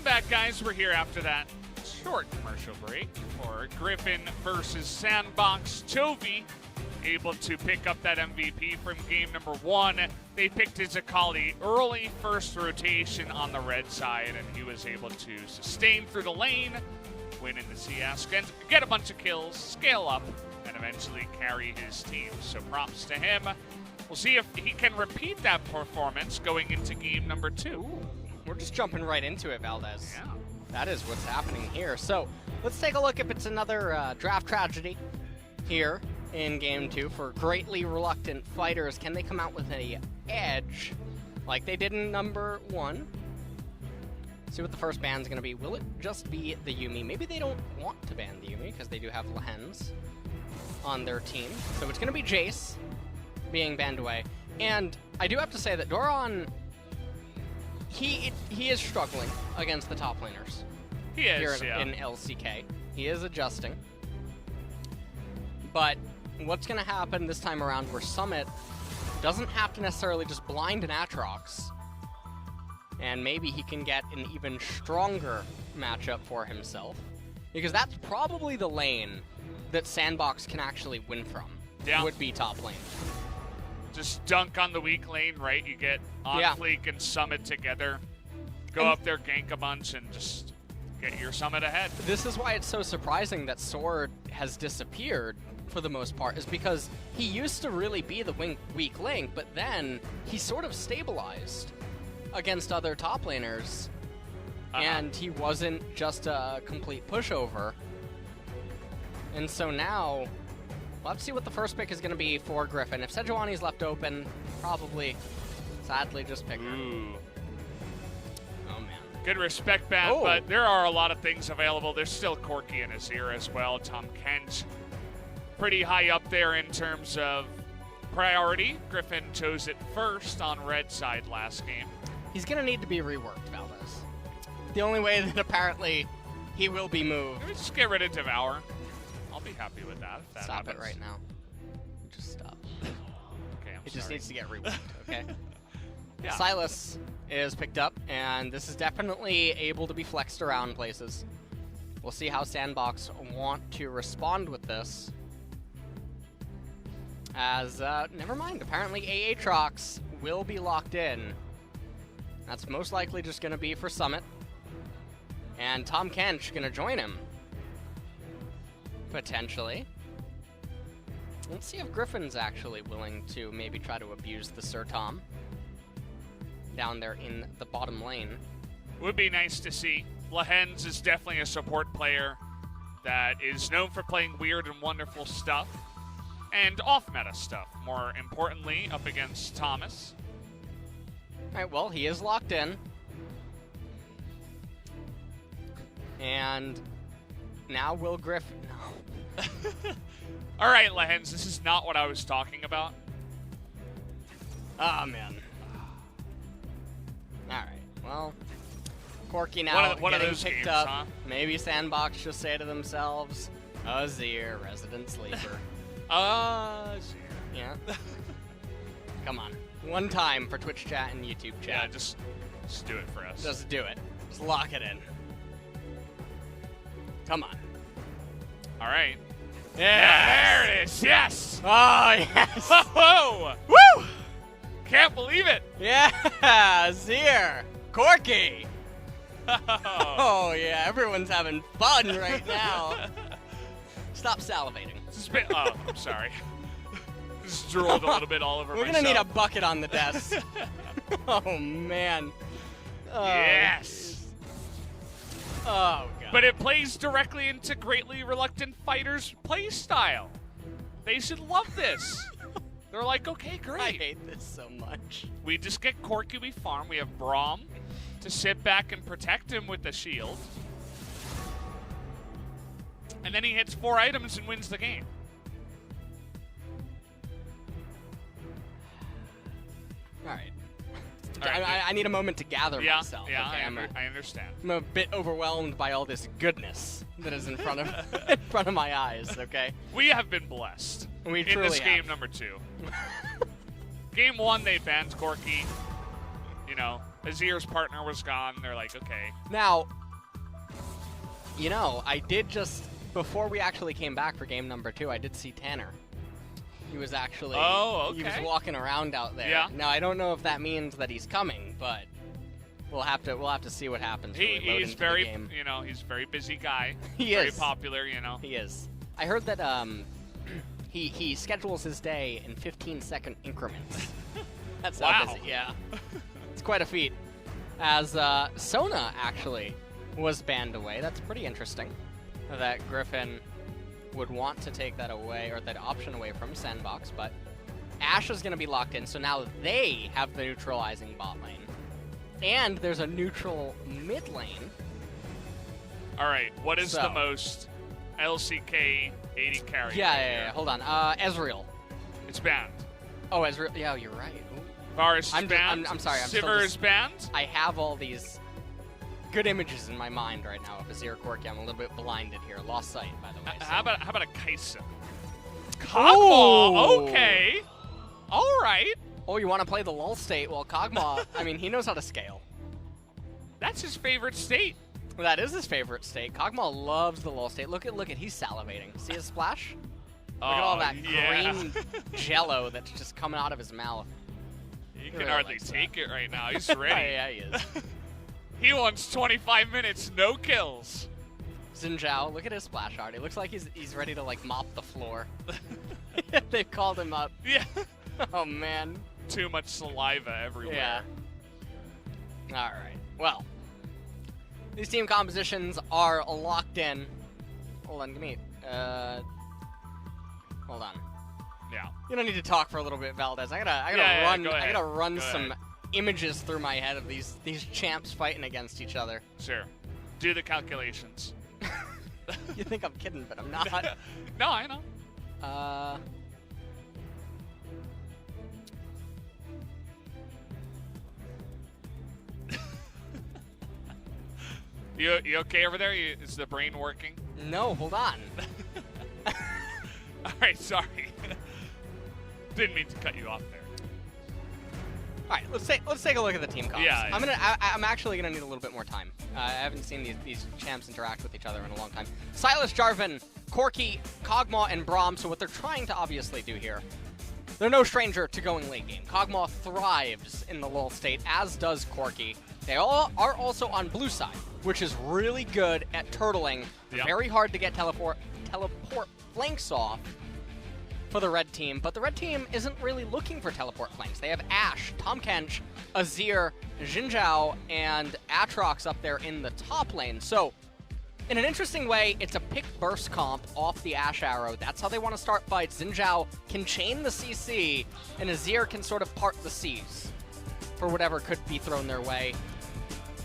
back, guys. We're here after that short commercial break for Griffin versus SANDBOX. Chovy able to pick up that MVP from game number 1. They picked his Akali early first rotation on the red side, and he was able to sustain through the lane, win in the CS, and get a bunch of kills, scale up, and eventually carry his team. So props to him. We'll see if he can repeat that performance going into game number 2. Ooh, we're just jumping right into it, Valdez. Yeah. That is what's happening here. So let's take a look if it's another draft tragedy here in game 2 for greatly reluctant fighters. Can they come out with an edge like they did in number 1? See what the first ban's going to be. Will it just be the Yuumi? Maybe they don't want to ban the Yuumi because they do have Lehends on their team. So it's going to be Jace being banned away. And I do have to say that Doran, he is struggling against the top laners. He is, here yeah. in LCK. He is adjusting. But what's going to happen this time around where Summit doesn't have to necessarily just blind an Aatrox, and maybe he can get an even stronger matchup for himself, because that's probably the lane that SANDBOX can actually win from, would be top lane. Just dunk on the weak lane, right? You get OnFleek and Summit together, go up there, gank a bunch, and just get your Summit ahead. This is why it's so surprising that Sword has disappeared for the most part, is because he used to really be the weak link, but then he sort of stabilized against other top laners, and he wasn't just a complete pushover. And so now, we'll have to see what the first pick is going to be for Griffin. If Sejuani's left open, probably, sadly, just pick her. Ooh. Oh, man. Good respect ban, but there are a lot of things available. There's still Corki in his ear as well. Tom Kent, pretty high up there in terms of priority. Griffin chose it first on red side last game. He's going to need to be reworked, Valdez. The only way that apparently he will be moved. Maybe just get rid of Devour. I'll be happy with that if that Stop happens. it right now. Just stop. Okay, It just needs to get reworked, okay? Yeah. Silas is picked up, and this is definitely able to be flexed around places. We'll see how SANDBOX want to respond with this. As, never mind, apparently Aatrox will be locked in. That's most likely just going to be for Summit. And Tom Kench going to join him. Potentially. Let's see if Griffin's actually willing to maybe try to abuse the Sir Tom down there in the bottom lane. Would be nice to see. Lehends is definitely a support player that is known for playing weird and wonderful stuff and off-meta stuff, more importantly, up against Thomas. Alright, well, he is locked in. And now will Griffin... No. All right, Lehends, this is not what I was talking about. Ah, man. Alright, well... Corki now one of getting those picked games, up. huh? Maybe SANDBOX just say to themselves, Azir, resident sleeper. Yeah. Come on. One time for Twitch chat and YouTube chat. Yeah, just do it for us. Just do it. Just lock it in. Come on. All right. Yes. Yeah, there it is. Yes. Oh, yes. Whoa. Woo! Can't believe it. Yeah, Azir. Corki. Oh. Oh, yeah. Everyone's having fun right now. Stop salivating. Oh, I'm sorry. Just drooled a little bit all over We're myself. going to need a bucket on the desk. Oh, man. Oh, Yes. Oh, God. But it plays directly into greatly reluctant fighters' play style. They should love this. They're like, okay, great. I hate this so much. We just get Corki, we farm. We have Braum to sit back and protect him with the shield. And then he hits 4 items and wins the game. All right. All right, I need a moment to gather myself. Yeah, okay? I understand. I'm a bit overwhelmed by all this goodness that is in front of my eyes. Okay. We have been blessed We in truly this game have. number 2. Game 1, they banned Corki. You know, Azir's partner was gone. They're like, okay. Now, you know, I did just, before we actually came back for game number 2, I did see Tanner. He was actually, he was walking around out there. Yeah. Now, I don't know if that means that he's coming, but we'll have to see what happens. He's very, you know, he's a very busy guy. He very is. Popular, you know. He is. I heard that he schedules his day in 15-second increments. That's how busy. Yeah. It's quite a feat. As Sona actually was banned away. That's pretty interesting. That Griffin would want to take that away, or that option away from SANDBOX, but Ashe is going to be locked in, so now they have the neutralizing bot lane. And there's a neutral mid lane. All right, what is the most LCK 80 carry? Yeah, hold on. Ezreal. It's banned. Oh, Ezreal. Yeah, you're right. Varus is banned. I'm sorry. Sivir is banned. I have all these good images in my mind right now of Azir Corki. I'm a little bit blinded here. Lost sight, by the way. So. How about a Kai'Sa? Oh! Okay. All right. Oh, you want to play the lull state? Well, Kog'Maw, I mean, he knows how to scale. That's his favorite state. Well, that is his favorite state. Kog'Maw loves the lull state. Look at, he's salivating. See his splash? Look at all that green jello that's just coming out of his mouth. He can hardly take it right now. He's ready. Yeah, he is. He wants 25 minutes, no kills. Xin Zhao, look at his splash art. It looks like he's ready to like mop the floor. They've called him up. Yeah. Oh man. Too much saliva everywhere. Yeah. All right. Well, these team compositions are locked in. Hold on, give me. Hold on. Yeah. You don't need to talk for a little bit, Valdez. I gotta run. I gotta run some images through my head of these champs fighting against each other. Sure. Do the calculations. You think I'm kidding, but I'm not. No, I know. You okay over there? Is the brain working? No, hold on. All right, sorry. Didn't mean to cut you off there. All right, let's take a look at the team comps. Yeah. I'm actually gonna need a little bit more time. I haven't seen these champs interact with each other in a long time. Sylas, Jarvan, Corki, Kog'Maw, and Braum. So what they're trying to obviously do here, they're no stranger to going late game. Kog'Maw thrives in the lull state, as does Corki. They all are also on blue side, which is really good at turtling. Yep. Very hard to get teleport flanks off for the red team, but the red team isn't really looking for teleport flanks. They have Ashe, Tahm Kench, Azir, Xin Zhao, and Aatrox up there in the top lane. So, in an interesting way, it's a pick burst comp off the Ashe arrow. That's how they want to start fights. Xin Zhao can chain the CC, and Azir can sort of part the seas for whatever could be thrown their way.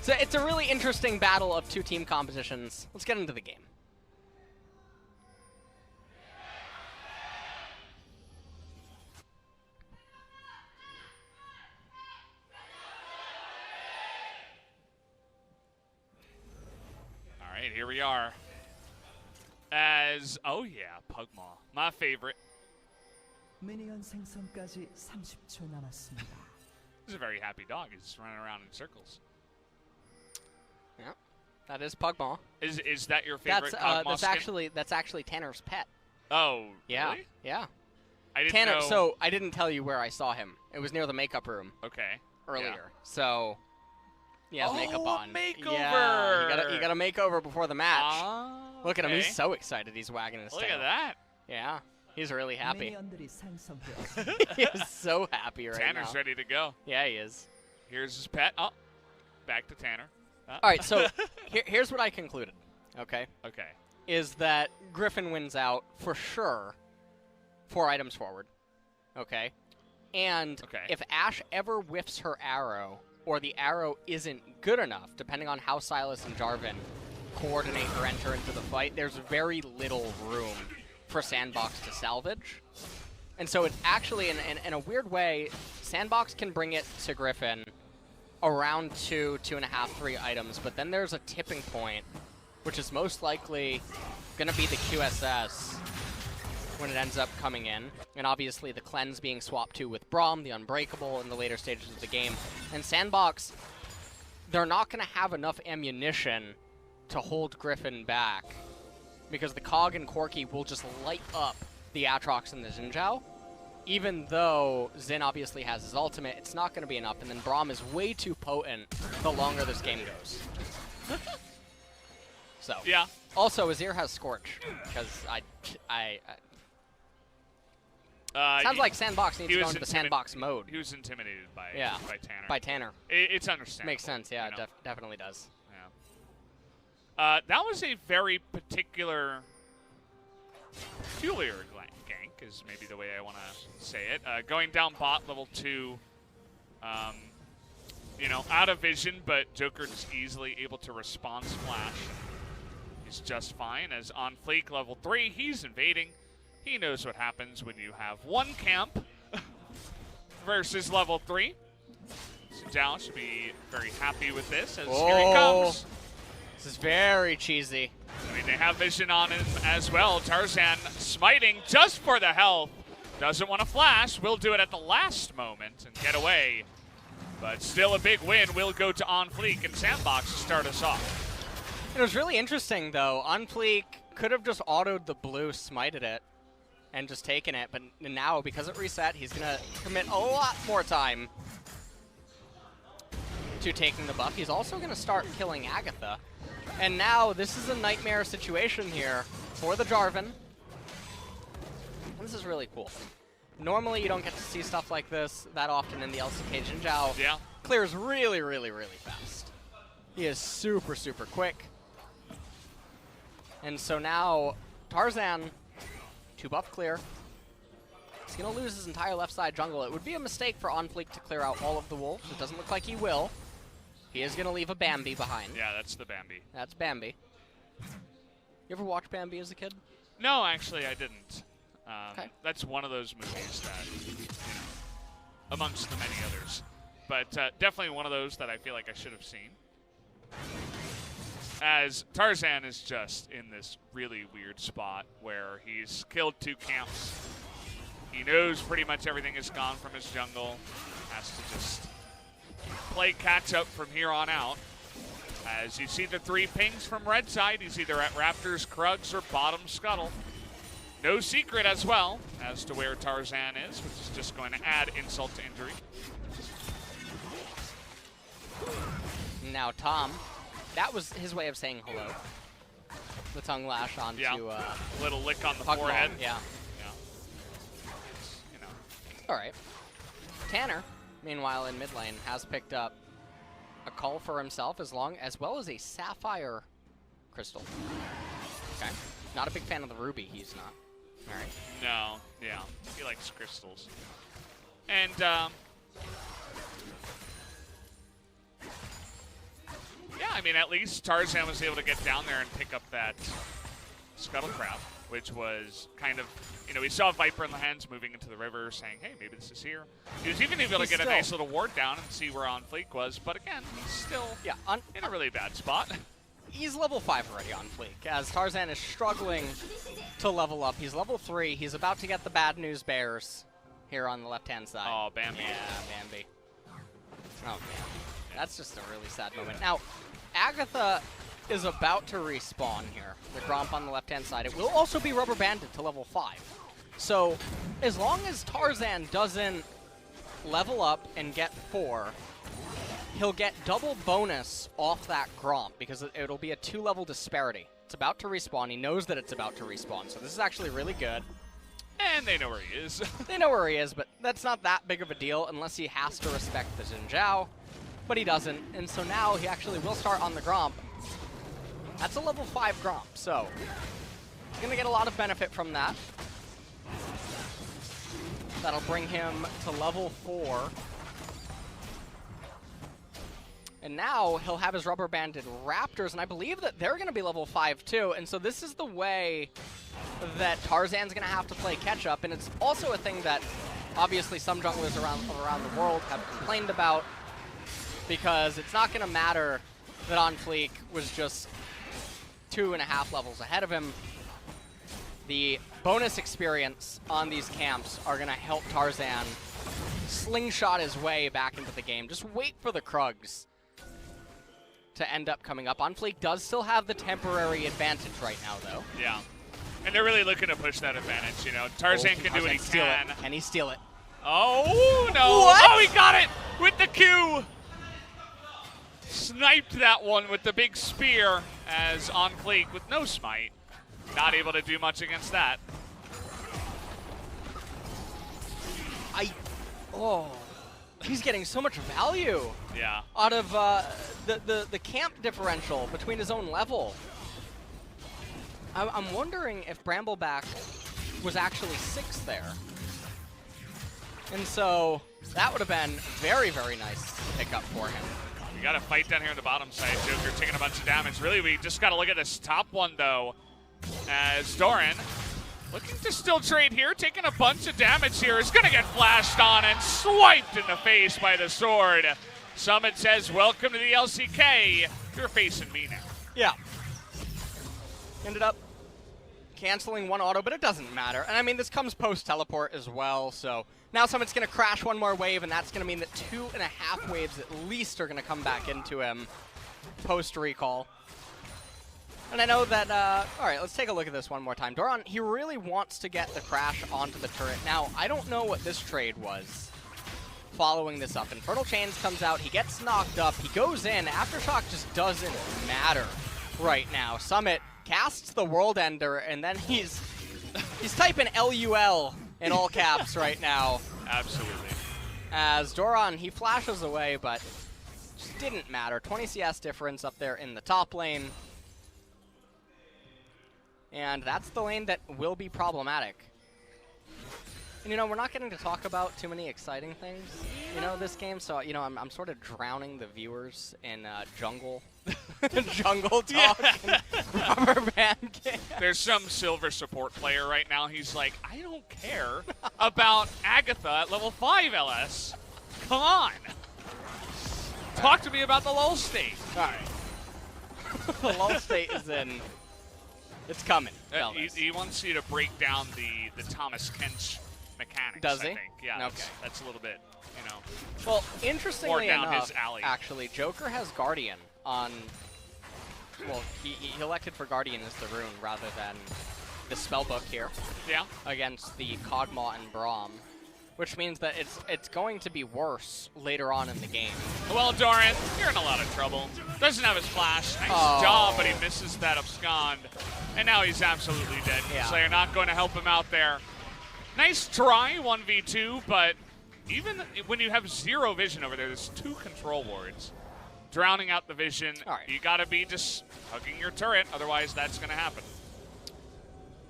So it's a really interesting battle of two team compositions. Let's get into the game. All right, here we are. Oh yeah, Pugmaw, my favorite. 미니언 생성까지 30초 남았습니다. He's a very happy dog. He's running around in circles. Yeah, that is Pugmaw. Is that your favorite Pugmaw skin? That's actually Tanner's pet. Oh, yeah, really? yeah. I didn't Tanner. know. So I didn't tell you where I saw him. It was near the makeup room. Okay. Earlier. Yeah. So he has makeup on. Makeover. Yeah, you got a makeover before the match. Look at him. Okay. He's so excited. He's wagging his tail. Look at that. Yeah. He's really happy. 미니언들이 생성되었습니다. He is so happy right now. Tanner's ready to go. Yeah, he is. Here's his pet. Oh, back to Tanner. All right, so here's what I concluded, okay? Okay. Is that Griffin wins out for sure 4 items forward, okay? And if Ashe ever whiffs her arrow, or the arrow isn't good enough, depending on how Sylas and Jarvan coordinate or enter into the fight, there's very little room for SANDBOX to salvage. And so it's actually, in a weird way, SANDBOX can bring it to Griffin around 2.5, 3 items, but then there's a tipping point, which is most likely going to be the QSS when it ends up coming in. And obviously the cleanse being swapped to with Braum, the Unbreakable, in the later stages of the game. And SANDBOX they're not going to have enough ammunition to hold Griffin back because the Cog and Corki will just light up the Aatrox and the Xin Zhao. Even though Xin obviously has his ultimate, it's not going to be enough, and then Braum is way too potent the longer this game goes. So, Yeah. Also, Azir has Scorch, because sounds like SANDBOX needs to go into the SANDBOX mode. He was intimidated by Tanner. By Tanner. It's understandable. Makes sense, yeah, you know? definitely does. Yeah. That was a very peculiar gank, is maybe the way I want to say it. Going down bot level 2, out of vision, but Joker just easily able to respond splash. He's just fine. As OnFleek level 3, he's invading. He knows what happens when you have one camp versus level 3. So Zhao should be very happy with this, as here he comes. This is very cheesy. I mean, they have vision on him as well. Tarzan smiting just for the health. Doesn't want to flash. Will do it at the last moment and get away. But still a big win. Will go to OnFleek and SANDBOX to start us off. It was really interesting, though. OnFleek could have just autoed the blue, smited it, and just taken it. But now, because it reset, he's going to commit a lot more time to taking the buff. He's also going to start killing Agatha. And now, this is a nightmare situation here for the Jarvan. And this is really cool. Normally, you don't get to see stuff like this that often in the LCK. Xin Zhao clears really, really, really fast. He is super, super quick. And so now, Tarzan, 2 buff clear. He's going to lose his entire left side jungle. It would be a mistake for OnFleek to clear out all of the wolves. It doesn't look like he will. He is going to leave a Bambi behind. Yeah, that's the Bambi. That's Bambi. You ever watch Bambi as a kid? No, actually, I didn't. Okay. That's one of those movies that, amongst the many others. But definitely one of those that I feel like I should have seen. As Tarzan is just in this really weird spot where he's killed 2 camps. He knows pretty much everything is gone from his jungle. Has to just play catch up from here on out. As you see the 3 pings from red side, he's either at Raptors, Krugs, or bottom Scuttle. No secret as well as to where Tarzan is, which is just going to add insult to injury. Now Tom, that was his way of saying hello. The tongue lash onto little lick on the Pokemon. forehead. Yeah. All right. Tanner, meanwhile in mid lane, has picked up a call for himself as well as a sapphire crystal. Okay. Not a big fan of the ruby. He's not. All right. No. Yeah. He likes crystals. And I mean, at least Tarzan was able to get down there and pick up that Scuttle Crab, which was kind of, we saw Viper and Lehends moving into the river saying, hey, maybe this is here. He was even able to get a nice little ward down and see where OnFleek was, but again, he's still in a really bad spot. He's level 5 already on Fleek, as Tarzan is struggling to level up. He's level 3. He's about to get the bad news bears here on the left-hand side. Oh, Bambi. Yeah, Bambi. Oh, man. That's just a really sad moment. Now, Agatha is about to respawn here. The Gromp on the left-hand side. It will also be rubber banded to level 5. So, as long as Tarzan doesn't level up and get 4, he'll get double bonus off that Gromp because it'll be a 2-level disparity. It's about to respawn. He knows that it's about to respawn, so this is actually really good. And they know where he is. They know where he is, but that's not that big of a deal unless he has to respect the Xin Zhao. But he doesn't, and so now he actually will start on the Gromp. That's a level 5 Gromp, so he's going to get a lot of benefit from that. That'll bring him to level 4. And now he'll have his rubber banded Raptors, and I believe that they're going to be level 5 too. And so this is the way that Tarzan's going to have to play catch up. And it's also a thing that obviously some junglers around the world have complained about, because it's not going to matter that OnFleek was just 2.5 levels ahead of him. The bonus experience on these camps are going to help Tarzan slingshot his way back into the game. Just wait for the Krugs. to end up coming up. OnFleek does still have the temporary advantage right now, though. Yeah. And they're really looking to push that advantage, you know. Tarzan can do what he can. Can he steal it? Oh, no. What? Oh, he got it with the Q. Sniped that one with the big spear as OnFleek with no smite. Not able to do much against that. He's getting so much value Yeah. out of the camp differential between his own level. I'm wondering if Brambleback was actually 6 there. And so that would have been very, very nice to pick up for him. We got to fight down here on the bottom side. Joker taking a bunch of damage. Really, we just got to look at this top one, though, as Doran looking to still trade here, taking a bunch of damage here, is going to get flashed on and swiped in the face by the sword. Summit says, welcome to the LCK. You're facing me now. Yeah. Ended up canceling one auto, but it doesn't matter. And I mean, this comes post-teleport as well, so now Summit's going to crash one more wave, and that's going to mean that 2.5 waves at least are going to come back into him post-recall. And I know that, all right, let's take a look at this one more time. Doran, he really wants to get the crash onto the turret. Now, I don't know what this trade was following this up. Infernal Chains comes out, he gets knocked up, he goes in. Aftershock just doesn't matter right now. Summit casts the World Ender, and then he's typing LUL in all caps right now. Absolutely. As Doran, he flashes away, but just didn't matter. 20 CS difference up there in the top lane. And that's the lane that will be problematic. And, you know, we're not getting to talk about too many exciting things, you know, this game. So, you know, I'm sort of drowning the viewers in jungle talk and rubber band game. There's some silver support player right now. He's like, I don't care about Agatha at level 5 LS. Come on. Talk to me about the lull state. All right. The lull state is in. It's coming. He wants you to break down the Thomas Kench mechanics. Does he? I think. Yeah, Okay. that's a little bit, you know. Well, interestingly down enough, his alley. actually, Joker has Guardian on. Well, he elected for Guardian as the rune rather than the spellbook here. Yeah. Against the Kog'Maw and Braum, which means that it's going to be worse later on in the game. Well, Doran, you're in a lot of trouble. Doesn't have his flash. Nice job, but he misses that abscond. And now he's absolutely dead. Yeah. So you're not going to help him out there. Nice try, 1v2, but even when you have zero vision over there, there's 2 control wards. Drowning out the vision, right. You got to be just hugging your turret, otherwise that's going to happen.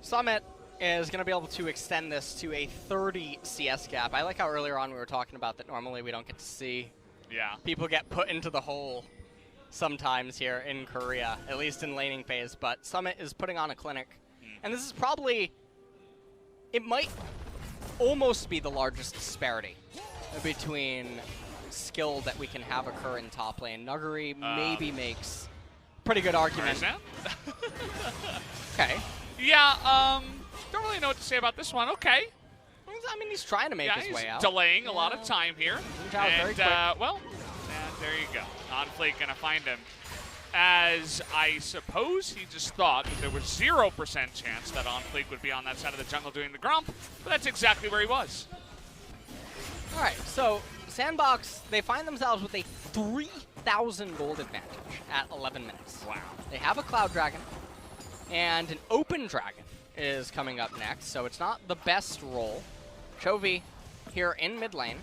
Summit is going to be able to extend this to a 30 CS gap. I like how earlier on we were talking about that normally we don't get to see people get put into the hole sometimes here in Korea, at least in laning phase, but Summit is putting on a clinic. And this is probably, it might almost be the largest disparity between skill that we can have occur in top lane. Nuguri maybe makes a pretty good argument. Okay. Yeah, don't really know what to say about this one. Okay. I mean, he's trying to make his way out. Delaying a lot of time here. Very quick. Well, there you go. OnFleek gonna find him. As I suppose he just thought that there was 0% chance that OnFleek would be on that side of the jungle doing the grump, but that's exactly where he was. All right, so SANDBOX, they find themselves with a 3,000 gold advantage at 11 minutes. Wow. They have a Cloud Dragon, and an Open Dragon is coming up next, so it's not the best role. Chovy here in mid lane,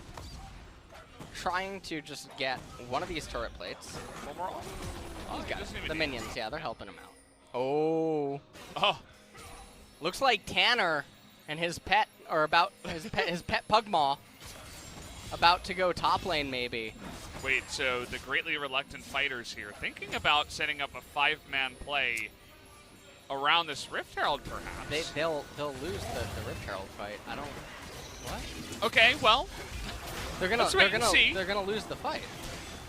trying to just get one of these turret plates. He's got it. The minions, yeah, they're helping him out. Oh. Looks like Tanner and his pet, or about his pet Pugmaw, about to go top lane maybe. Wait, so the greatly reluctant fighters here thinking about setting up a 5-man play around this Rift Herald, perhaps. They'll lose the Rift Herald fight. I don't. What? Okay, well, they're gonna lose the fight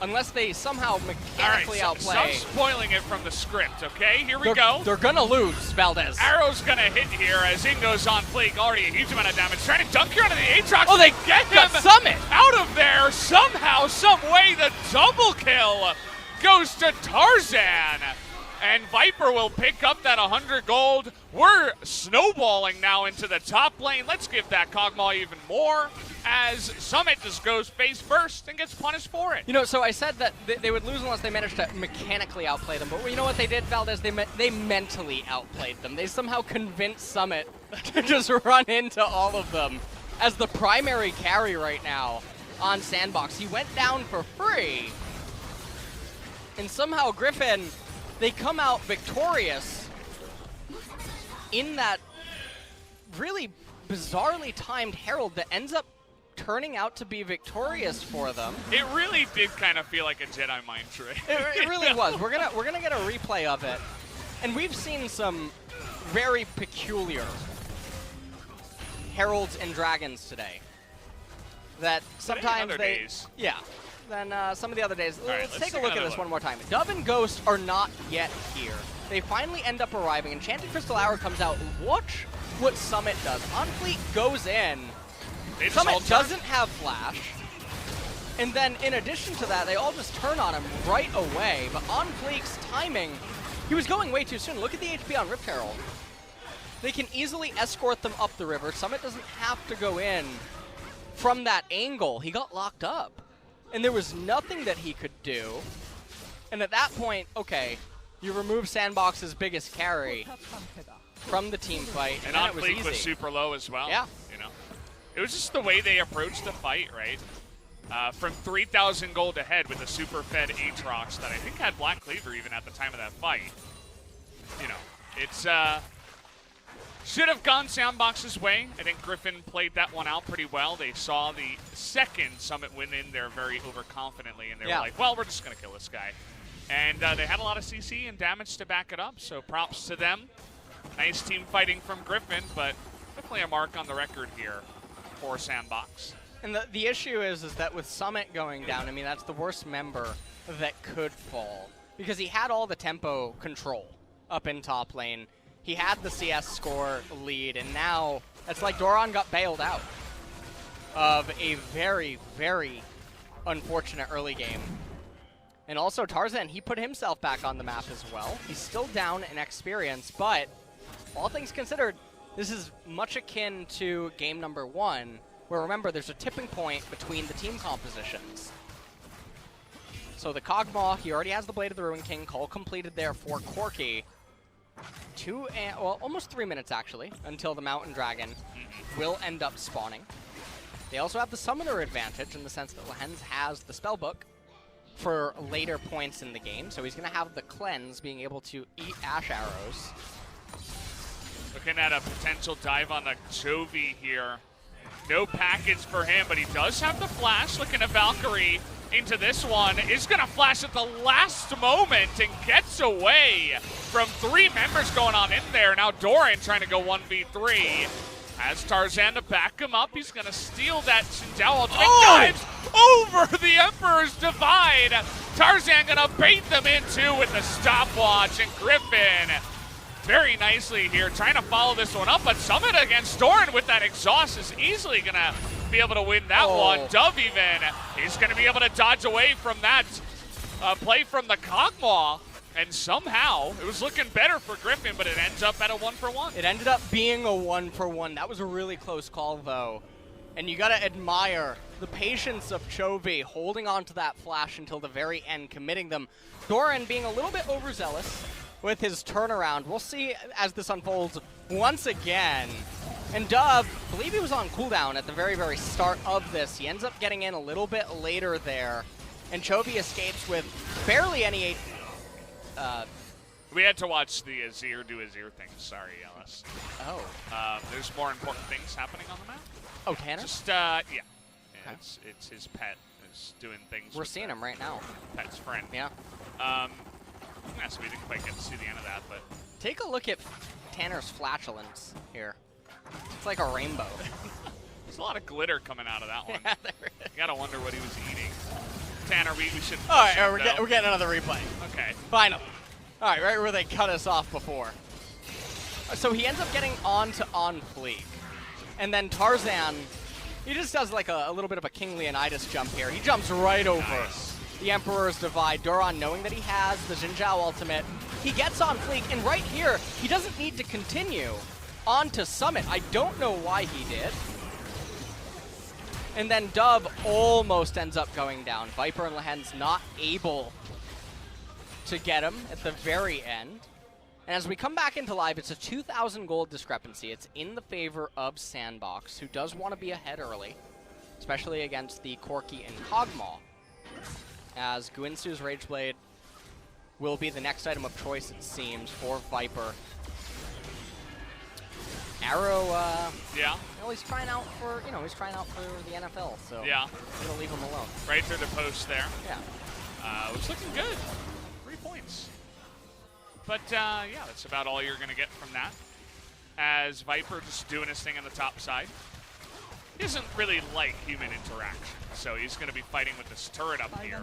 unless they somehow mechanically outplay. Stop spoiling it from the script, okay? Here we go. They're gonna lose, Valdez. Arrow's gonna hit here as Ingo's OnFleek, already a huge amount of damage, trying to dunk here onto the Aatrox. Oh, they get got him Summit out of there somehow, some way. The double kill goes to Tarzan. And Viper will pick up that 100 gold. We're snowballing now into the top lane. Let's give that Kog'Maw even more as Summit just goes face first and gets punished for it. You know, so I said that they would lose unless they managed to mechanically outplay them. But you know what they did, Valdez? They mentally outplayed them. They somehow convinced Summit to just run into all of them as the primary carry right now on SANDBOX. He went down for free. And somehow Griffin, they come out victorious in that really bizarrely timed Herald that ends up turning out to be victorious for them. It really did kind of feel like a Jedi mind trick. It really was. We're gonna get a replay of it, and we've seen some very peculiar Heralds and Dragons today. That sometimes days. Yeah. Than some of the other days. Right, let's take a look at this one more time. Dove and Ghost are not yet here. They finally end up arriving. Enchanted Crystal Hour comes out. Watch what Summit does. OnFleek goes in. Summit doesn't have Flash. And then in addition to that, they all just turn on him right away. But OnFleek's timing, he was going way too soon. Look at the HP on Rift Herald. They can easily escort them up the river. Summit doesn't have to go in from that angle. He got locked up. And there was nothing that he could do. And at that point, okay, you remove SANDBOX's biggest carry from the team fight, and then it was easy. Was super low as well. Yeah. You know, it was just the way they approached the fight, right? From 3,000 gold ahead with a super fed Aatrox that I think had Black Cleaver even at the time of that fight. You know, it's should have gone SANDBOX's way. I think Griffin played that one out pretty well. They saw the second Summit win in there very overconfidently, and they were like, well, we're just going to kill this guy. And they had a lot of CC and damage to back it up, so props to them. Nice team fighting from Griffin, but definitely a mark on the record here for SANDBOX. And the issue is that with Summit going down, I mean, that's the worst member that could fall. Because he had all the tempo control up in top lane. He had the CS score lead, and now it's like Doran got bailed out of a very, very unfortunate early game. And also Tarzan, he put himself back on the map as well. He's still down in experience, but all things considered, this is much akin to game number 1, where remember, there's a tipping point between the team compositions. So the Kog'Maw, he already has the Blade of the Ruin King, call completed there for Corki. Almost 3 minutes actually, until the Mountain Dragon will end up spawning. They also have the Summoner advantage in the sense that Lehends has the Spellbook for later points in the game, so he's going to have the Cleanse, being able to eat Ash Arrows. Looking at a potential dive on the Chovy here. No package for him, but he does have the flash. Looking at Valkyrie into this one. Is going to flash at the last moment and gets away from 3 members going on in there. Now Doran trying to go 1v3. Has Tarzan to back him up. He's going to steal that Dow ultimate. Dives over the Emperor's Divide. Tarzan going to bait them in too with the stopwatch. And Griffin very nicely here trying to follow this one up. But Summit against Doran with that exhaust is easily going to be able to win that one. Dove even is going to be able to dodge away from that play from the Kog'Maw. And somehow, it was looking better for Griffin, but it ends up at a 1-for-1. It ended up being a 1-for-1. That was a really close call, though. And you got to admire the patience of Chovy holding on to that flash until the very end, committing them. Doran being a little bit overzealous with his turnaround. We'll see as this unfolds once again. And Dove, I believe he was on cooldown at the very, very start of this. He ends up getting in a little bit later there. And Chovy escapes with barely any... we had to watch the Azir do Azir things. Sorry, Ellis. Oh. There's more important things happening on the map. Oh, Tanner? Just, yeah. Okay. It's his pet is doing things. We're seeing him right now. Pet's friend. Yeah. Yeah, so we didn't quite get to see the end of that, but... Take a look at Tanner's flatulence here. It's like a rainbow. There's a lot of glitter coming out of that one. Yeah, there is. You gotta wonder what he was eating. Tanner, we should... All right, we're getting another replay. Okay. Finally. All right, right where they cut us off before. So he ends up getting onto OnFleek. And then Tarzan, he just does like a little bit of a King Leonidas jump here. He jumps right over the Emperor's Divide. Doran, knowing that he has the Jinzhao ultimate, he gets on Fleek, and right here, he doesn't need to continue on to Summit. I don't know why he did. And then Dub almost ends up going down. Viper and Lehends not able to get him at the very end. And as we come back into live, it's a 2,000 gold discrepancy. It's in the favor of SANDBOX, who does want to be ahead early, especially against the Corki and Kog'Maw, as Guinsu's Rageblade will be the next item of choice, it seems, for Viper. Arrow, yeah. Well, he's trying out for, he's trying out for the NFL, so yeah, I'm gonna leave him alone. Right through the post there. Yeah. It was looking good. 3 points. But yeah, that's about all you're gonna get from that. As Viper just doing his thing on the top side. He doesn't really like human interaction, so he's gonna be fighting with this turret up here.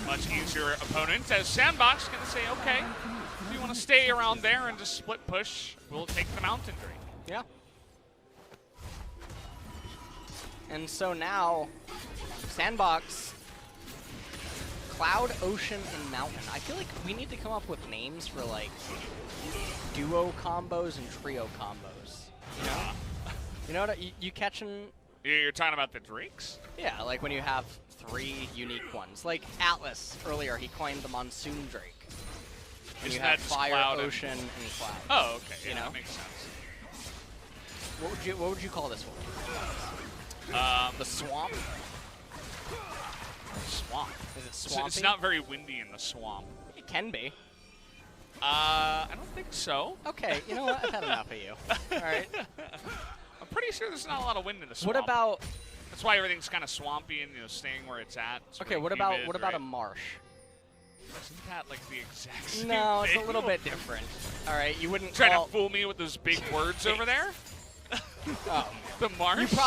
Much easier opponent, as SANDBOX gonna say, okay, if you wanna stay around there and just split push, we'll take the mountain drink. Yeah. And so now, SANDBOX, Cloud, Ocean, and Mountain. I feel like we need to come up with names for like duo combos and trio combos. You know? You know what? You catching? You're talking about the drinks? Yeah, like when you have 3 unique ones. Like Atlas earlier, he coined the Monsoon Drake. And you had Fire, Ocean, and Cloud. Oh, okay. Yeah, you know? That makes sense. What would you call this one? The Swamp? Swamp. Is it swampy? It's not very windy in the swamp. It can be. I don't think so. Okay, you know what? I've had enough of you. All right. I'm pretty sure there's not a lot of wind in the swamp. What about? That's why everything's kind of swampy and staying where it's at. It's Okay, really what about humid, a right? marsh? Isn't that like the exact same No, it's a thing? little bit different. All right, you wouldn't Trying call. to fool me with those big words over there? Oh. The marsh? You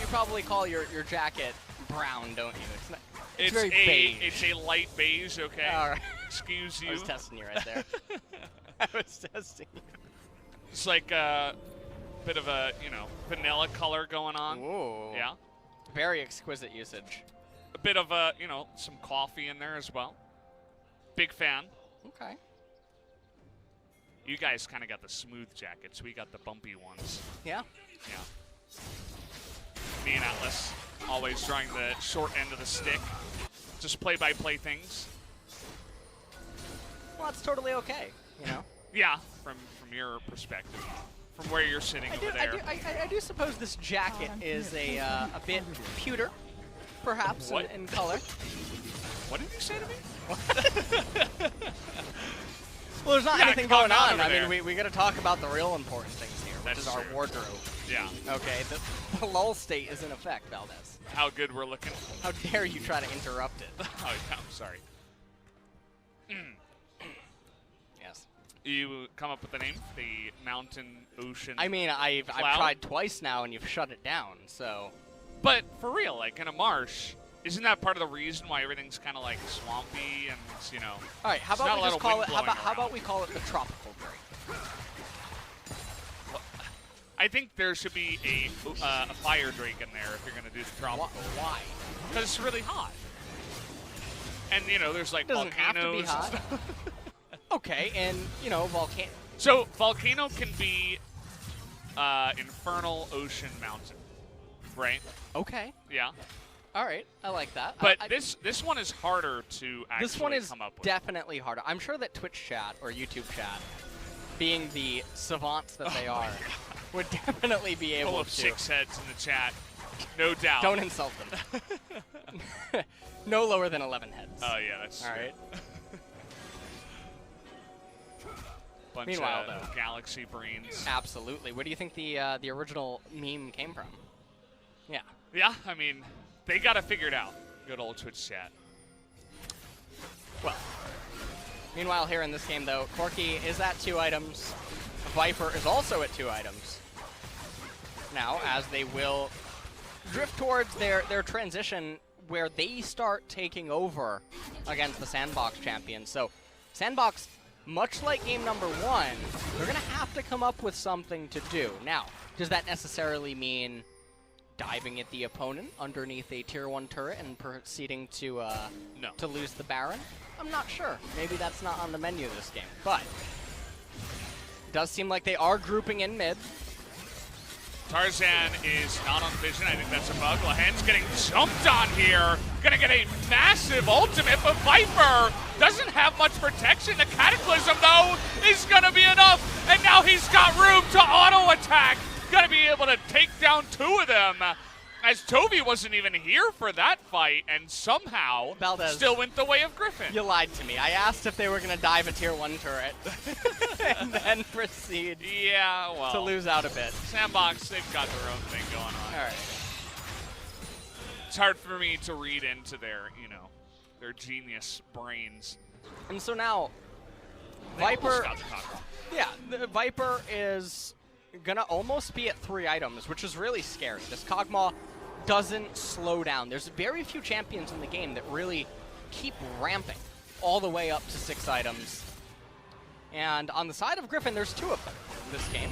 probably call your jacket brown, don't you? It's not. It's very beige. It's a light beige. Okay. All right. Excuse you. I was testing you right there. I was testing you. It's like a bit of a vanilla color going on. Ooh. Yeah. Very exquisite usage. A bit of a some coffee in there as well. Big fan. Okay. You guys kind of got the smooth jackets. We got the bumpy ones. Yeah. Yeah. Me and Atlas always drawing the short end of the stick. Just play-by-play things. Well, that's totally okay. Yeah, from your perspective, from where you're sitting over there. I do suppose this jacket is a bit pewter, perhaps, What? in color. What did you say to me? Well, there's not Yeah, anything calm going down on. over I there. mean, we got to talk about the real important things here, which That's is our true. wardrobe. Yeah. Okay, the lull state is in effect, Valdez. How good we're looking. How dare you try to interrupt it? Oh, yeah, I'm sorry. Yes. You come up with the name? The Mountain Ocean. I mean, I've Cloud? tried twice now, and you've shut it down. So. But for real, like in a marsh, isn't that part of the reason why everything's kind of like swampy and All right. How There's about not we a lot just of call wind it? How blowing about around. we call it the tropical drink? I think there should be a fire drake in there if you're gonna do the tropical. Why? Because it's really hot. And there's like It doesn't have to be volcanoes. hot. Okay, and volcano. So volcano can be infernal ocean mountain, right? Okay. Yeah. All right, I like that. But this one is harder to actually This one is come up with. definitely harder. I'm sure that Twitch chat or YouTube chat, being the savants that they are, would definitely be able Full of to. 6 heads in the chat, no doubt. Don't insult them. No lower than 11 heads. Oh yeah, that's All true. right. Bunch Meanwhile, of though. galaxy brains. Absolutely. Where do you think the original meme came from? Yeah. Yeah, I mean, they got to figure it out. Good old Twitch chat. Well. Meanwhile, here in this game, though, Corki is at 2 items. Viper is also at 2 items. Now, as they will drift towards their transition where they start taking over against the SANDBOX champions. So, SANDBOX, much like game number 1, they're going to have to come up with something to do. Now, does that necessarily mean diving at the opponent underneath a tier 1 turret and proceeding to No. to lose the Baron? I'm not sure. Maybe that's not on the menu this game, but it does seem like they are grouping in mid. Tarzan is not on vision. I think that's a bug. Lehends getting jumped on here. Gonna get a massive ultimate, but Viper doesn't have much protection. The Cataclysm, though, is gonna be enough. And now he's got room to auto-attack. Gonna be able to take down 2 of them. As Chovy wasn't even here for that fight, and somehow Valdez, still went the way of Griffin. You lied to me. I asked if they were going to dive a tier 1 turret and then proceed Yeah, well, to lose out a bit. SANDBOX, they've got their own thing going on. All right. It's hard for me to read into their, their genius brains. And so now, They almost Viper, got the cock. yeah, the Viper is going to almost be at 3 items, which is really scary. This Kog'Maw doesn't slow down. There's very few champions in the game that really keep ramping all the way up to 6 items. And on the side of Griffin, there's 2 of them in this game.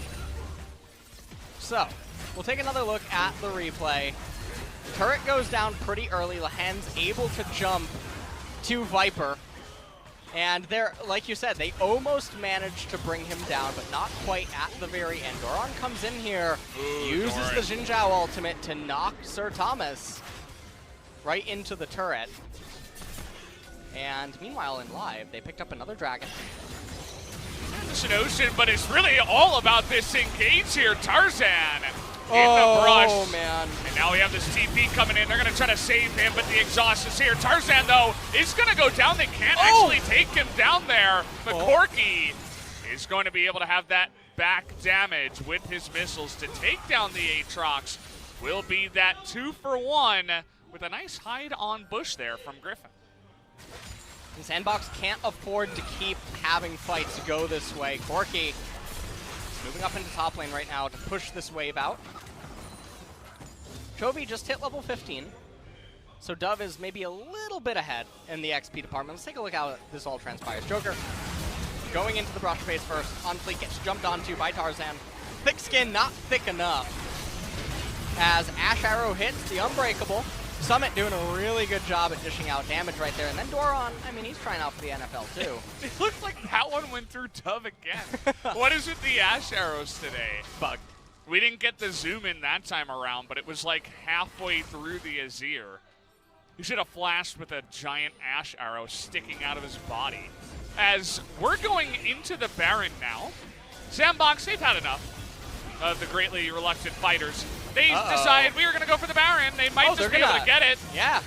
So, we'll take another look at the replay. Turret goes down pretty early. Lehends able to jump to Viper. And they're, like you said, they almost managed to bring him down, but not quite at the very end. Doran comes in here, uses Doran. the Xin Zhao ultimate to knock Sir Thomas right into the turret. And meanwhile, in live, they picked up another dragon. It's an ocean, but it's really all about this engage here. Tarzan in the Oh, brush. man. And now we have this TP coming in. They're going to try to save him, but the exhaust is here. Tarzan, though, is going to go down. They can't actually take him down there. But Corky is going to be able to have that back damage with his missiles to take down the Aatrox. Will be that 2-for-1 with a nice hide on bush there from Griffin. And SANDBOX can't afford to keep having fights go this way. Corky is moving up into top lane right now to push this wave out. Chovy just hit level 15, so Dove is maybe a little bit ahead in the XP department. Let's take a look how this all transpires. Joker going into the brush phase first. OnFleek gets jumped onto by Tarzan. Thick skin, not thick enough. As Ash Arrow hits the Unbreakable. Summit doing a really good job at dishing out damage right there. And then Doran, I mean, he's trying out for the NFL too. It looked like that one went through Dove again. What is with the Ash arrows today? Bug. We didn't get the zoom in that time around, but it was like halfway through the Azir. You should have flashed with a giant Ash arrow sticking out of his body. As we're going into the Baron now, SANDBOX, they've had enough of the greatly reluctant fighters. They decided we were going to go for the Baron. They might just be able to get it. Yeah.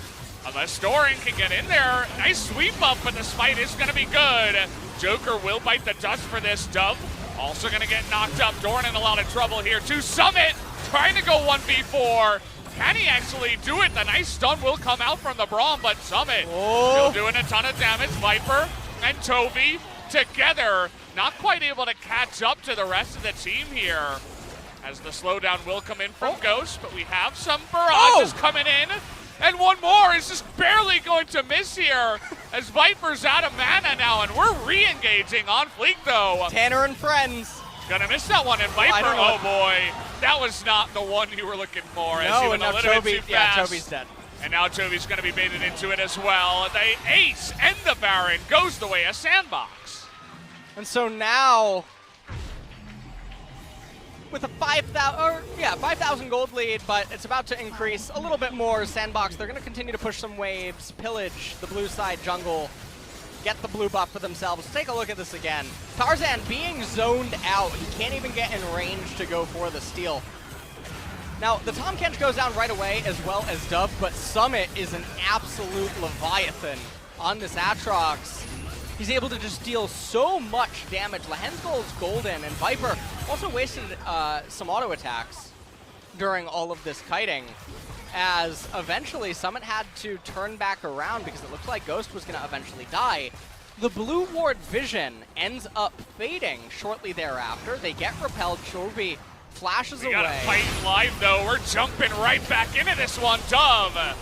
Unless Doran can get in there. Nice sweep up, but the smite is going to be good. Joker will bite the dust for this. Dove also going to get knocked up. Doran in a lot of trouble here too. Summit trying to go 1v4. Can he actually do it? The nice stun will come out from the Braum, but Summit still doing a ton of damage. Viper and Chovy together, not quite able to catch up to the rest of the team here. As the slowdown will come in from Ghost, but we have some barrages coming in. And one more is just barely going to miss here as Viper's out of mana now, and we're re-engaging OnFleek though. Tanner and friends. Gonna miss that one, and Viper, oh boy, that was not the one you were looking for. As he went a little bit too fast. Yeah, Chovy's dead. And now Chovy's gonna be baited into it as well. The ace and the Baron goes the way of SANDBOX. And so now, with a 5,000 gold lead, but it's about to increase a little bit more. SANDBOX, they're going to continue to push some waves, pillage the blue side jungle, get the blue buff for themselves. Let's take a look at this again. Tarzan being zoned out. He can't even get in range to go for the steal. Now, the Tahm Kench goes down right away, as well as Dove, but Summit is an absolute leviathan on this Aatrox. He's able to just deal so much damage. Lehends goes golden, and Viper also wasted some auto attacks during all of this kiting, as eventually Summit had to turn back around because it looked like Ghost was going to eventually die. The blue ward vision ends up fading shortly thereafter. They get repelled. Chovy flashes away. We gotta fight live though. We're jumping right back into this one. Dove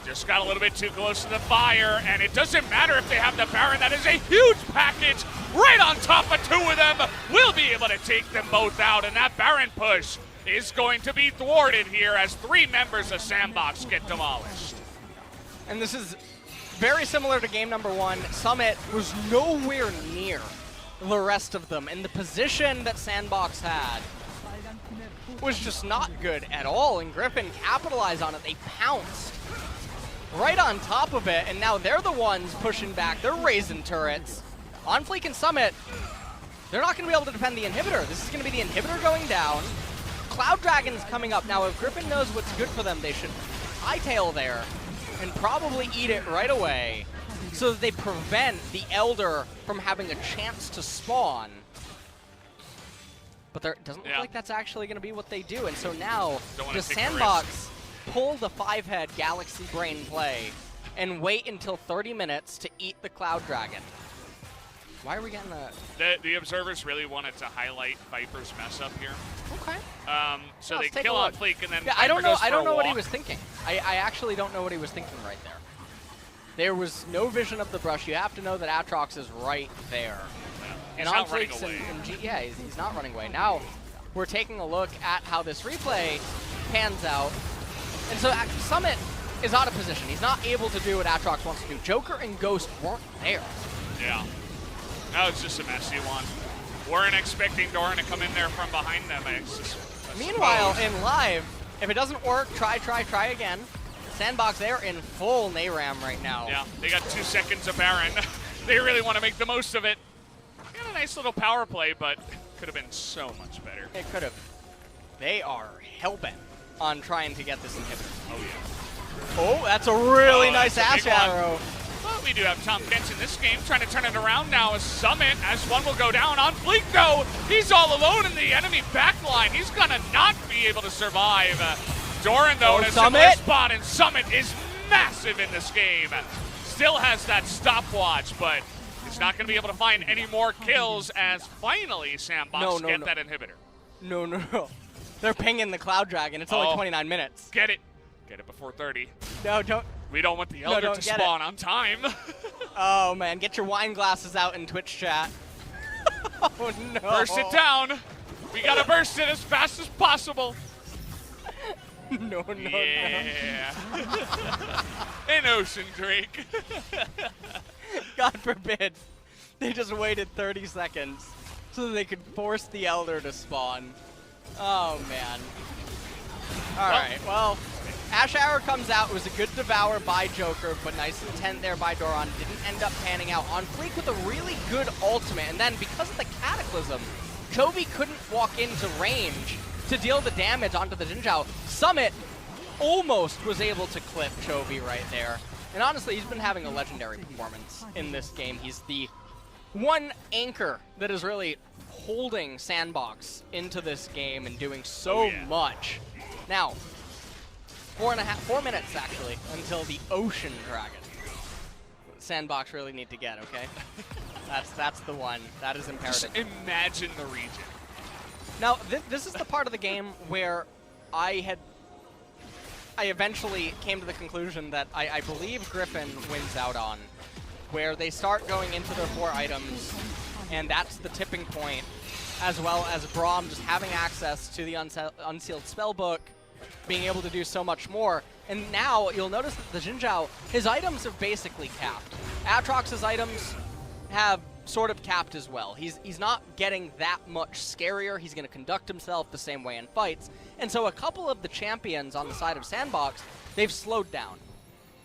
just got a little bit too close to the fire, and it doesn't matter if they have the Baron. That is a huge package right on top of 2 of them. We'll be able to take them both out, and that Baron push is going to be thwarted here as 3 members of SANDBOX get demolished. And this is very similar to game number 1. Summit was nowhere near the rest of them, and the position that SANDBOX had was just not good at all, and Griffin capitalized on it. They pounced right on top of it, and now they're the ones pushing back. They're raising turrets. OnFleek and Summit, they're not going to be able to defend the inhibitor. This is going to be the inhibitor going down. Cloud Dragon's coming up. Now, if Griffin knows what's good for them, they should hightail there and probably eat it right away so that they prevent the Elder from having a chance to spawn. But it doesn't look like that's actually going to be what they do. And so now, does SANDBOX pull the 5-head Galaxy Brain play and wait until 30 minutes to eat the Cloud Dragon? Why are we getting the observers really wanted to highlight Viper's mess up here. Okay. So they kill OnFleek and then I don't know what he was thinking. I actually don't know what he was thinking right there. There was no vision of the brush. You have to know that Aatrox is right there. Yeah. And OnFleek's he's not running away. Now we're taking a look at how this replay pans out. And so Summit is out of position. He's not able to do what Aatrox wants to do. Joker and Ghost weren't there. Yeah. That was just a messy one. Weren't expecting Doran to come in there from behind them. Meanwhile, in live, if it doesn't work, try again. SANDBOX, they're in full NARAM right now. Yeah, they got 2 seconds of Baron. They really want to make the most of it. Got a nice little power play, but could have been so much better. It could have. They are hellbent on trying to get this inhibitor. Oh, yeah. Oh, that's a really nice Ash Arrow. But we do have Tom Kent in this game trying to turn it around now as Summit, as one will go down. OnFleek, though, he's all alone in the enemy backline. He's going to not be able to survive. Doran, though, in a similar spot, and Summit is massive in this game. Still has that stopwatch, but he's not going to be able to find any more kills as finally SANDBOX get that inhibitor. No. They're pinging the Cloud Dragon. It's only 29 minutes. Get it. Get it before 30. No, don't. We don't want the Elder to spawn on time. Oh, man. Get your wine glasses out in Twitch chat. Oh, no. Burst it down. We got to burst it as fast as possible. No. Yeah. An Ocean Drake. God forbid. They just waited 30 seconds so that they could force the Elder to spawn. Oh, man. All right, well, Ash Arrow comes out. It was a good devour by Joker, but nice intent there by Doran. Didn't end up panning out. OnFleek with a really good ultimate, and then because of the Cataclysm, Chovy couldn't walk into range to deal the damage onto the Jinzhao. Summit almost was able to clip Chovy right there. And honestly, he's been having a legendary performance in this game. He's the one anchor that is really holding SANDBOX into this game and doing so much. Now, 4 minutes actually until the Ocean Dragon. SANDBOX really need to get, okay? That's the one. That is imperative. Just imagine the region. Now, this is the part of the game where I eventually came to the conclusion that I believe Griffin wins out on, where they start going into their 4 items, and that's the tipping point, as well as Braum just having access to the unsealed spellbook, being able to do so much more. And now you'll notice that the Jinzhao, his items have basically capped. Aatrox's items have sort of capped as well. He's not getting that much scarier. He's going to conduct himself the same way in fights. And so a couple of the champions on the side of SANDBOX, they've slowed down.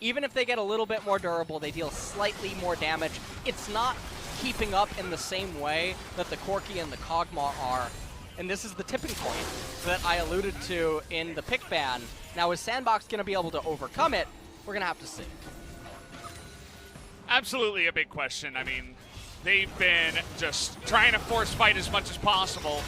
Even if they get a little bit more durable, they deal slightly more damage. It's not keeping up in the same way that the Corki and the Kog'Maw are. And this is the tipping point that I alluded to in the pick ban. Now, is SANDBOX going to be able to overcome it? We're going to have to see. Absolutely a big question. I mean, they've been just trying to force fight as much as possible.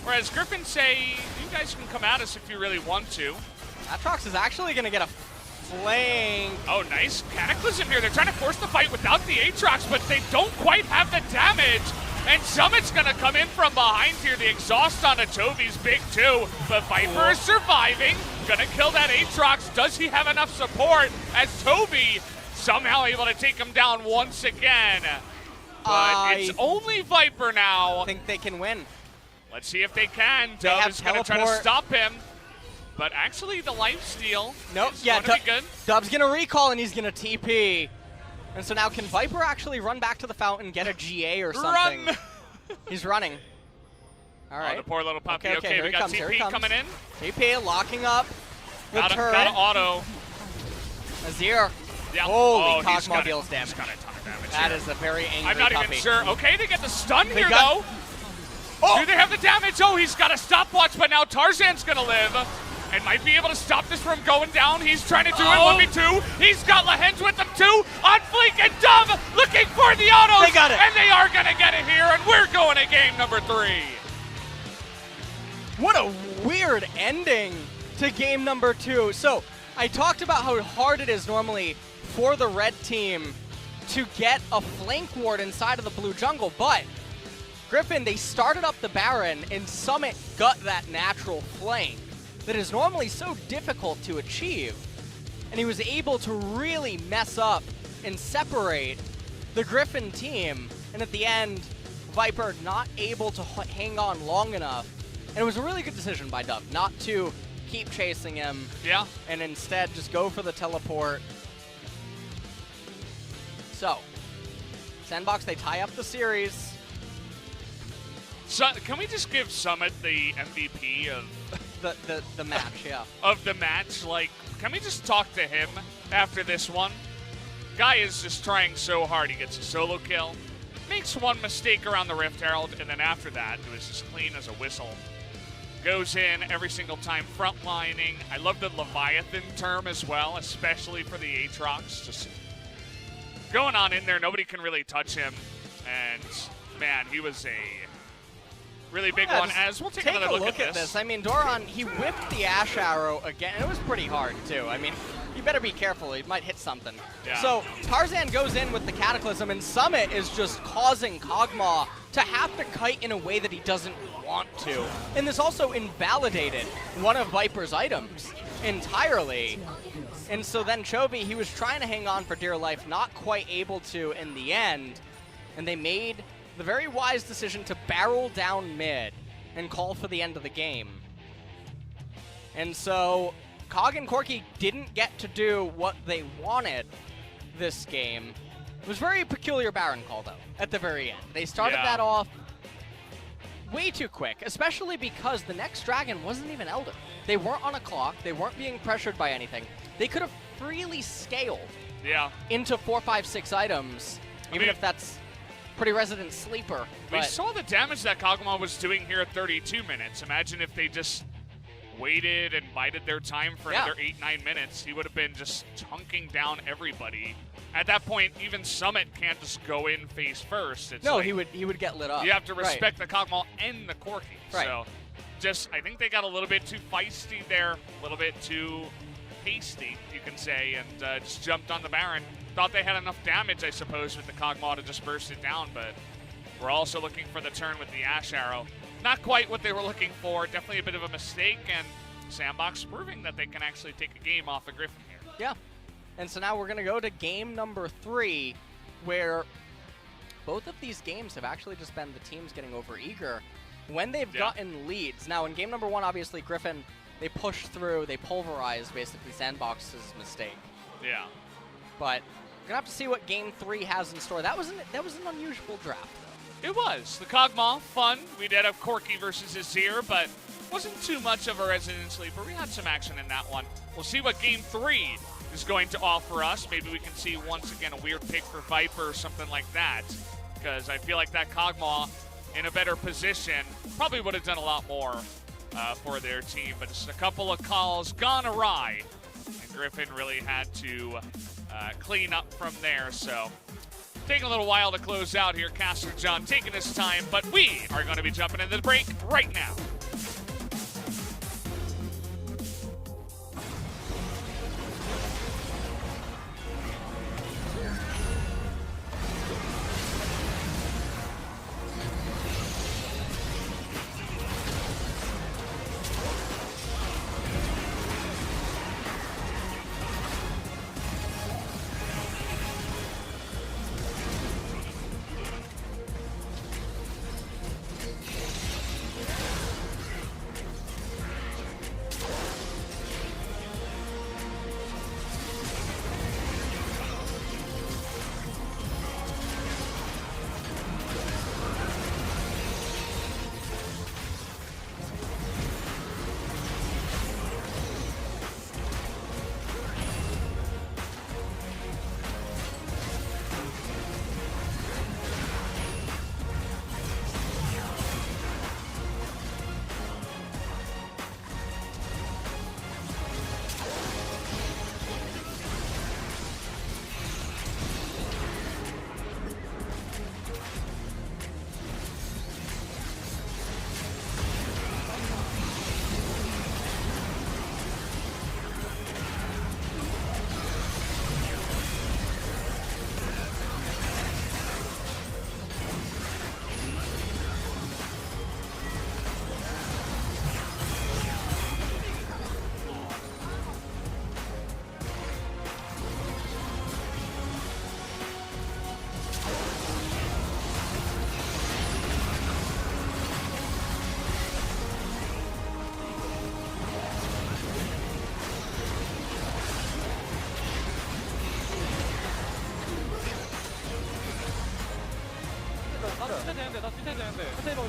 Whereas Griffin say, you guys can come at us if you really want to. Aatrox is actually going to get a flank. Oh, nice Cataclysm here. They're trying to force the fight without the Aatrox, but they don't quite have the damage. And Summit's going to come in from behind here. The exhaust on Chovy's big too. But Viper is surviving. Going to kill that Aatrox. Does he have enough support as Chovy somehow able to take him down once again? But it's only Viper now. I think they can win. Let's see if they can. They have Dove is going to try to teleport. stop him. But actually, the lifesteal Nope, is yeah, going to be good. Dub's gonna recall and he's gonna TP. And so now can Viper actually run back to the fountain, get a GA or something? Run! He's running. All right. Oh, the poor little puppy. Okay, Okay, here we he got comes, here he TP comes. coming in. TP locking up the turret. Got an auto. Azir. Yeah. Holy he's Kog'Maw got deals damage. He's got a ton of damage That here. is a very angry I'm not puppy. even sure. Okay, they get the stun They here, got- though. Do they have the damage? Oh, he's got a stopwatch, but now Tarzan's going to live. And might be able to stop this from going down. He's trying to do it 1v2. He's got Lehends with him too. OnFleek and Dove looking for the autos. They got it. And they are going to get it here. And we're going to game number 3. What a weird ending to game number 2. So I talked about how hard it is normally for the red team to get a flank ward inside of the blue jungle, but Griffin, they started up the Baron and Summit got that natural flank that is normally so difficult to achieve. And he was able to really mess up and separate the Griffin team. And at the end, Viper not able to hang on long enough. And it was a really good decision by Dove not to keep chasing him. Yeah. And instead just go for the teleport. So, SANDBOX, they tie up the series. So, can we just give Summit the MVP of The match, yeah. of the match? Like, can we just talk to him after this one? Guy is just trying so hard. He gets a solo kill, makes one mistake around the Rift Herald, and then after that, it was just clean as a whistle. Goes in every single time, frontlining. I love the Leviathan term as well, especially for the Aatrox. Just going on in there, nobody can really touch him. And, man, he was a really big one. As we'll take another look at this. I mean, Doran, he whipped the Ash Arrow again. It was pretty hard, too. I mean, you better be careful. He might hit something. Yeah. So Tarzan goes in with the Cataclysm, and Summit is just causing Kog'Maw to have to kite in a way that he doesn't want to. And this also invalidated one of Viper's items entirely. And so then Chovy, he was trying to hang on for dear life, not quite able to in the end. And they made the very wise decision to barrel down mid and call for the end of the game. And so Cog and Corki didn't get to do what they wanted this game. It was a very peculiar Baron call, though, at the very end. They started that off way too quick, especially because the next dragon wasn't even Elder. They weren't on a clock. They weren't being pressured by anything. They could have freely scaled into 4, 5, 6 items, even if that's pretty resident sleeper. We saw the damage that Kog'Maw was doing here at 32 minutes. Imagine if they just waited and bided their time for another 8, 9 minutes. He would have been just chunking down everybody. At that point, even Summit can't just go in face first. It's no, like, he would get lit up. you have to respect the Kog'Maw and the Corki. Right. So just, I think they got a little bit too feisty there, a little bit too hasty, you can say, and just jumped on the Baron. Thought they had enough damage, I suppose, with the Kog'Maw to just burst it down, but we're also looking for the turn with the Ash Arrow. Not quite what they were looking for. Definitely a bit of a mistake, and SANDBOX proving that they can actually take a game off of Griffin here. Yeah. And so now we're going to go to game number 3, where both of these games have actually just been the teams getting overeager when they've gotten leads. Now, in game number 1, obviously, Griffin, they pushed through, they pulverized, basically, SANDBOX's mistake. Yeah. But we're going to have to see what game 3 has in store. That was an unusual draft, though. It was. The Kog'Maw, fun. We did have Corki versus Azir, but wasn't too much of a resident sleeper. We had some action in that one. We'll see what game 3 is going to offer us. Maybe we can see once again a weird pick for Viper or something like that, because I feel like that Kog'Maw in a better position probably would have done a lot more for their team, but just a couple of calls gone awry, and Griffin really had to clean up from there. So taking a little while to close out here. Caster John taking his time, but we are going to be jumping into the break right now.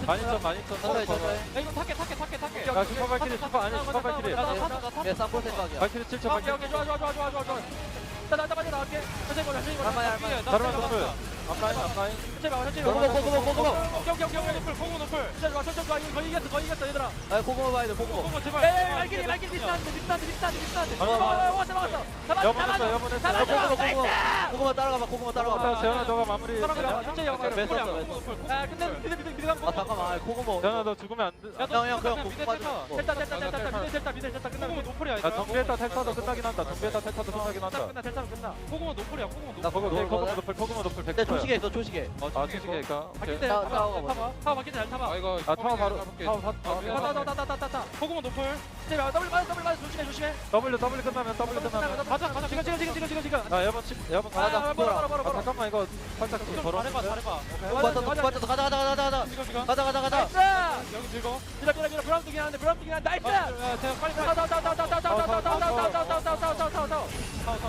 많이 쳐 천천히. 야 슈퍼 발키리 슈퍼 아니 슈퍼 발키리 내 쌍볼 생각이야. 발키리 7초 발키리 다르만 노플 앞라인 아 고구마 봐야 돼 고구마. 고구마 따라가봐 고구마 따라가봐. 재현아 너가 마무리 아 잠깐만 고구마. 재현아 너 죽으면 안돼 형 그냥 고구마 빠져. 야 정비했다 텔타도 끝나긴 한다 정비했다 텔타도 끝나긴 한다 나 포그 노플 내 100%야 조식에 있어 조식에. 아 조식이니까 따라가봐. 아 W 끝나면 아 여번 가자 아 잠깐만 이거 살짝 걸어 가자. 나이스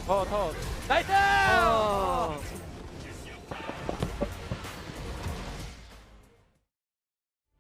나이스.